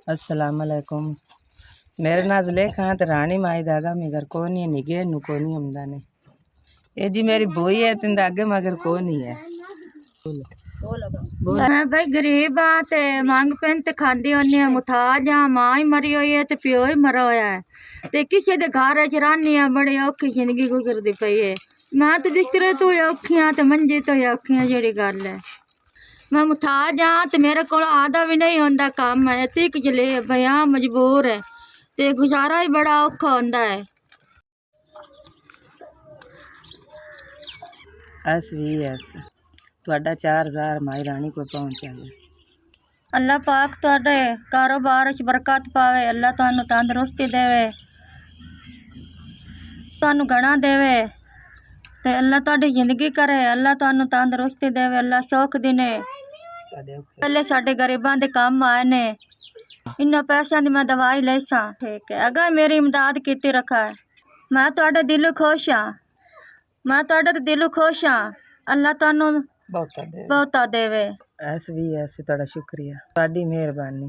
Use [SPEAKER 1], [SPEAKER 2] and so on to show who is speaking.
[SPEAKER 1] अस्सलाम वालेकुम। मेरे नाम जुलेखा है तो रानी माई दागा मगर को नहीं निगे नु को नहीं हमदा ने ये जी मेरी बोई है तिंदा आगे मगर को नहीं है।
[SPEAKER 2] मैं भाई गरीब हाँ ते मंग पेन ते खांदी होनी है मुथाज हाँ मां ही मरी हुई है ते प्यो ही मरा होया है ते किसी दे घर च रहनी है बड़ी औखी जिंदगी गुजरदी पई है। मैं तो बिस्तरे तो औखी हाँ ते मंजे तो औखी हाँ जेड़ी गल है। मैं मुथाज हाँ ते मेरे को आधा भी नहीं होंदा काम है तिक चले भैया मजबूर है ते गुजारा ही बड़ा औखा होंदा है।
[SPEAKER 1] SVS ਤੁਹਾਡਾ 4000 ਮਾਈ ਰਾਣੀ को पहुँचाया।
[SPEAKER 2] अल्लाह पाक तुहाडे कारोबार च बरकत पावे, अल्लाह तुहानू तंदुरुस्ती देवे, तुहानू घना देवे ते अल्लाह तुहाडी जिंदगी करे, अल्लाह तुहानू तंदुरुस्ती देवे, अल्लाह सुख दिने। पहले साडे गरीबां दे काम आए ने, इन्ना पैसा दी मैं दवाई ले सा। ठीक है, अगर मेरी इमदाद कीती रखा है, मैं तुहाडे दिलों खुश हाँ, मैं तुहाडे ते दिलों खुश हाँ। अल्लाह तुहानू बहुता देवे।
[SPEAKER 1] SVS ਤੁਹਾਡਾ ਸ਼ੁਕਰੀਆ, ਤੁਹਾਡੀ ਮਿਹਰਬਾਨੀ।